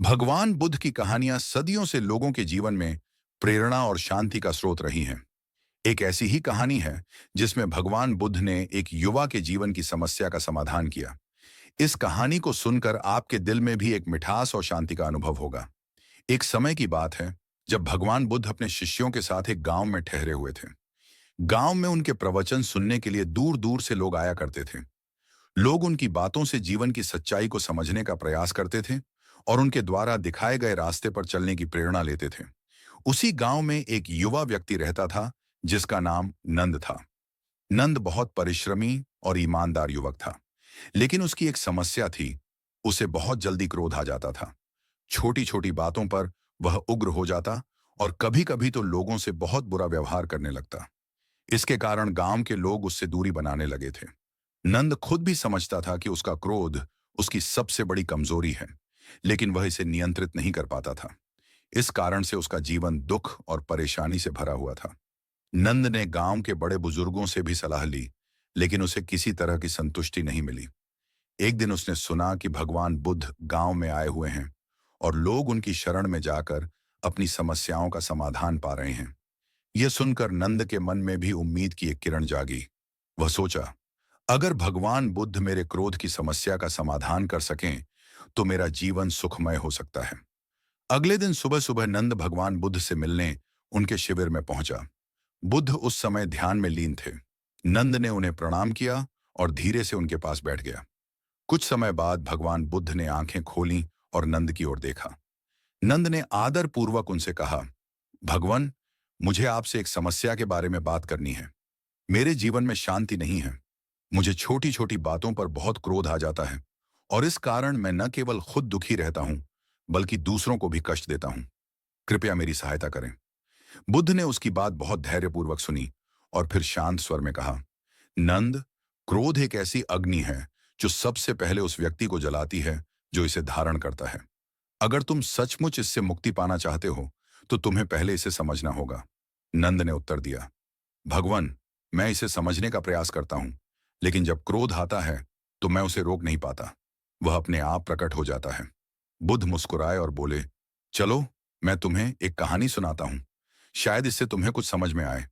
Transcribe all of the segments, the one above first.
भगवान बुद्ध की कहानियां सदियों से लोगों के जीवन में प्रेरणा और शांति का स्रोत रही हैं। एक ऐसी ही कहानी है जिसमें भगवान बुद्ध ने एक युवा के जीवन की समस्या का समाधान किया। इस कहानी को सुनकर आपके दिल में भी एक मिठास और शांति का अनुभव होगा। एक समय की बात है जब भगवान बुद्ध अपने शिष्यों के साथ एक गांव में ठहरे हुए थे। गांव में उनके प्रवचन सुनने के लिए दूर दूर से लोग आया करते थे। लोग उनकी बातों से जीवन की सच्चाई को समझने का प्रयास करते थे और उनके द्वारा दिखाए गए रास्ते पर चलने की प्रेरणा लेते थे। उसी गांव में एक युवा व्यक्ति रहता था जिसका नाम नंद था। नंद बहुत परिश्रमी और ईमानदार युवक था, लेकिन उसकी एक समस्या थी। उसे बहुत जल्दी क्रोध आ जाता था। छोटी छोटी बातों पर वह उग्र हो जाता और कभी कभी तो लोगों से बहुत बुरा व्यवहार करने लगता। इसके कारण गांव के लोग उससे दूरी बनाने लगे थे। नंद खुद भी समझता था कि उसका क्रोध उसकी सबसे बड़ी कमजोरी है, लेकिन वह इसे नियंत्रित नहीं कर पाता था। इस कारण से उसका जीवन दुख और परेशानी से भरा हुआ था। नंद ने गांव के बड़े बुजुर्गों से भी सलाह ली, लेकिन उसे किसी तरह की संतुष्टि नहीं मिली। एक दिन उसने सुना कि भगवान बुद्ध गांव में आए हुए हैं और लोग उनकी शरण में जाकर अपनी समस्याओं का समाधान पा रहे हैं। यह सुनकर नंद के मन में भी उम्मीद की एक किरण जागी। वह सोचा, अगर भगवान बुद्ध मेरे क्रोध की समस्या का समाधान कर सकें तो मेरा जीवन सुखमय हो सकता है। अगले दिन सुबह सुबह नंद भगवान बुद्ध से मिलने उनके शिविर में पहुंचा। बुद्ध उस समय ध्यान में लीन थे। नंद ने उन्हें प्रणाम किया और धीरे से उनके पास बैठ गया। कुछ समय बाद भगवान बुद्ध ने आंखें खोलीं और नंद की ओर देखा। नंद ने आदर पूर्वक उनसे कहा, भगवान, मुझे आपसे एक समस्या के बारे में बात करनी है। मेरे जीवन में शांति नहीं है। मुझे छोटी छोटी बातों पर बहुत क्रोध आ जाता है और इस कारण मैं न केवल खुद दुखी रहता हूं, बल्कि दूसरों को भी कष्ट देता हूं। कृपया मेरी सहायता करें। बुद्ध ने उसकी बात बहुत धैर्यपूर्वक सुनी और फिर शांत स्वर में कहा, नंद, क्रोध एक ऐसी अग्नि है जो सबसे पहले उस व्यक्ति को जलाती है जो इसे धारण करता है। अगर तुम सचमुच इससे मुक्ति पाना चाहते हो तो तुम्हें पहले इसे समझना होगा। नंद ने उत्तर दिया, भगवान, मैं इसे समझने का प्रयास करता हूं, लेकिन जब क्रोध आता है तो मैं उसे रोक नहीं पाता। वह अपने आप प्रकट हो जाता है। बुद्ध मुस्कुराए और बोले, चलो, मैं तुम्हें एक कहानी सुनाता हूं। शायद इससे तुम्हें कुछ समझ में आए।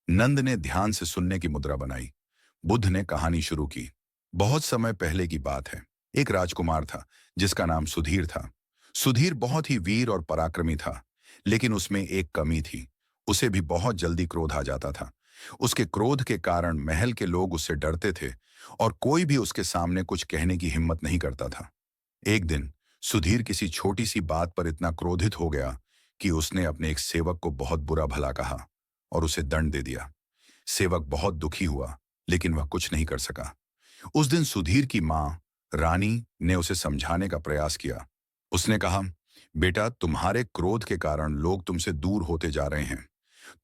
नंद ने ध्यान से सुनने की मुद्रा बनाई। बुद्ध ने कहानी शुरू की। बहुत समय पहले की बात है। एक राजकुमार था जिसका नाम सुधीर था। सुधीर बहुत ही वीर और पराक्रमी था, लेकिन उसमें एक कमी थी। उसे भी बहुत जल्दी क्रोध आ जाता था। उसके क्रोध के कारण महल के लोग उससे डरते थे और कोई भी उसके सामने कुछ कहने की हिम्मत नहीं करता था। एक दिन सुधीर किसी छोटी सी बात पर इतना क्रोधित हो गया कि उसने अपने एक सेवक को बहुत बुरा भला कहा और उसे दंड दे दिया। सेवक बहुत दुखी हुआ, लेकिन वह कुछ नहीं कर सका। उस दिन सुधीर की माँ रानी ने उसे समझाने का प्रयास किया। उसने कहा, बेटा, तुम्हारे क्रोध के कारण लोग तुमसे दूर होते जा रहे हैं।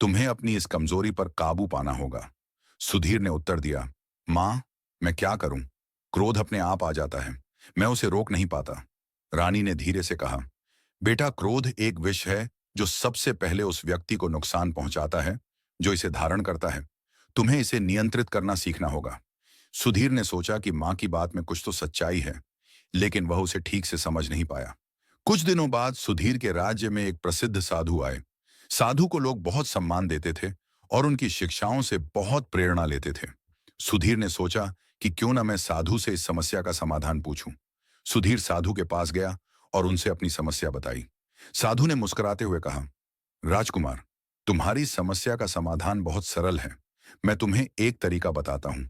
तुम्हें अपनी इस कमजोरी पर काबू पाना होगा। सुधीर ने उत्तर दिया, माँ, मैं क्या करूं? क्रोध अपने आप आ जाता है। मैं उसे रोक नहीं पाता। रानी ने धीरे से कहा, बेटा, क्रोध एक विष है जो सबसे पहले उस व्यक्ति को नुकसान पहुंचाता है जो इसे धारण करता है। तुम्हें इसे नियंत्रित करना सीखना होगा। सुधीर ने सोचा कि माँ की बात में कुछ तो सच्चाई है, लेकिन वह उसे ठीक से समझ नहीं पाया। कुछ दिनों बाद सुधीर के राज्य में एक प्रसिद्ध साधु आए। साधु को लोग बहुत सम्मान देते थे और उनकी शिक्षाओं से बहुत प्रेरणा लेते थे। सुधीर ने सोचा कि क्यों न मैं साधु से इस समस्या का समाधान पूछूं। सुधीर साधु के पास गया और उनसे अपनी समस्या बताई। साधु ने मुस्कुराते हुए कहा, राजकुमार, तुम्हारी समस्या का समाधान बहुत सरल है। मैं तुम्हें एक तरीका बताता हूं।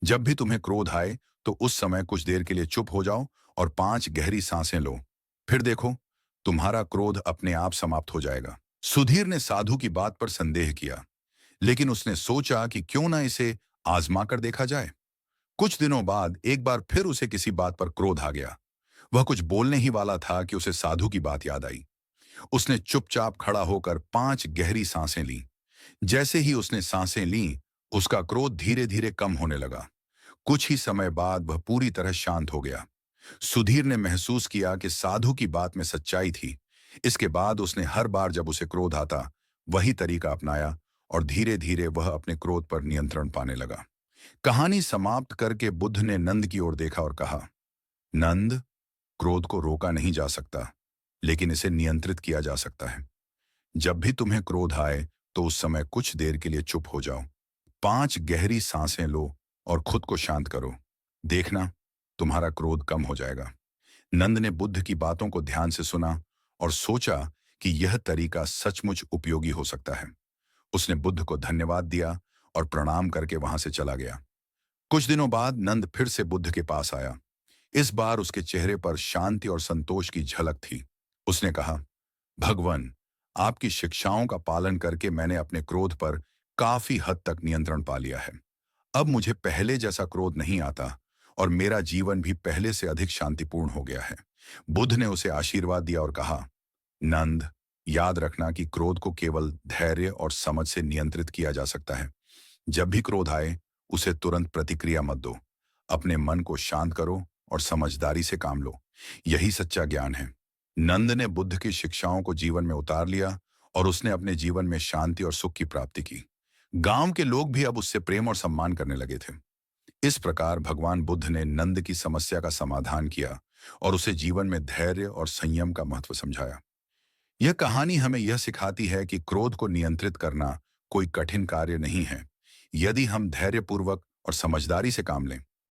जब भी तुम्हें क्रोध आए तो उस समय कुछ देर के लिए चुप हो जाओ और 5 गहरी सांसें लो। फिर देखो, तुम्हारा क्रोध अपने आप समाप्त हो जाएगा। सुधीर ने साधु की बात पर संदेह किया, लेकिन उसने सोचा कि क्यों ना इसे आजमा कर देखा जाए। कुछ दिनों बाद एक बार फिर उसे किसी बात पर क्रोध आ गया। वह कुछ बोलने ही वाला था कि उसे साधु की बात याद आई। उसने चुपचाप खड़ा होकर 5 गहरी सांसें लीं। जैसे ही उसने सांसें लीं, उसका क्रोध धीरे धीरे कम होने लगा। कुछ ही समय बाद वह पूरी तरह शांत हो गया। सुधीर ने महसूस किया कि साधु की बात में सच्चाई थी। इसके बाद उसने हर बार जब उसे क्रोध आता, वही तरीका अपनाया और धीरे धीरे वह अपने क्रोध पर नियंत्रण पाने लगा। कहानी समाप्त करके बुद्ध ने नंद की ओर देखा और कहा, नंद, क्रोध को रोका नहीं जा सकता, लेकिन इसे नियंत्रित किया जा सकता है। जब भी तुम्हें क्रोध आए, तो उस समय कुछ देर के लिए चुप हो जाओ। 5 गहरी सांसें लो और खुद को शांत करो। देखना, तुम्हारा क्रोध कम हो जाएगा। नंद ने बुद्ध की बातों को ध्यान से सुना और सोचा कि यह तरीका सचमुच उपयोगी हो सकता है। उसने बुद्ध को धन्यवाद दिया और प्रणाम करके वहां से चला गया। कुछ दिनों बाद नंद फिर से बुद्ध के पास आया। इस बार उसके चेहरे पर शांति और संतोष की झलक थी। उसने कहा, भगवान, आपकी शिक्षाओं का पालन करके मैंने अपने क्रोध पर काफी हद तक नियंत्रण पा लिया है। अब मुझे पहले जैसा क्रोध नहीं आता और मेरा जीवन भी पहले से अधिक शांतिपूर्ण हो गया है। बुद्ध ने उसे आशीर्वाद दिया और कहा, नंद, याद रखना कि क्रोध को केवल धैर्य और समझ से नियंत्रित किया जा सकता है। जब भी क्रोध आए, उसे तुरंत प्रतिक्रिया मत दो। अपने मन को शांत करो और समझदारी से काम लो। यही सच्चा ज्ञान है। नंद ने बुद्ध की शिक्षाओं को जीवन में उतार लिया और उसने अपने जीवन में शांति और सुख की प्राप्ति की। गांव के लोग भी अब उससे प्रेम और सम्मान करने लगे थे। इस प्रकार भगवान बुद्ध ने नंद की समस्या का समाधान किया और उसे जीवन में धैर्य और संयम का महत्व समझाया। यह कहानी हमें यह सिखाती है कि क्रोध को नियंत्रित करना कोई कठिन कार्य नहीं है, यदि हम धैर्यपूर्वक और समझदारी से काम लें।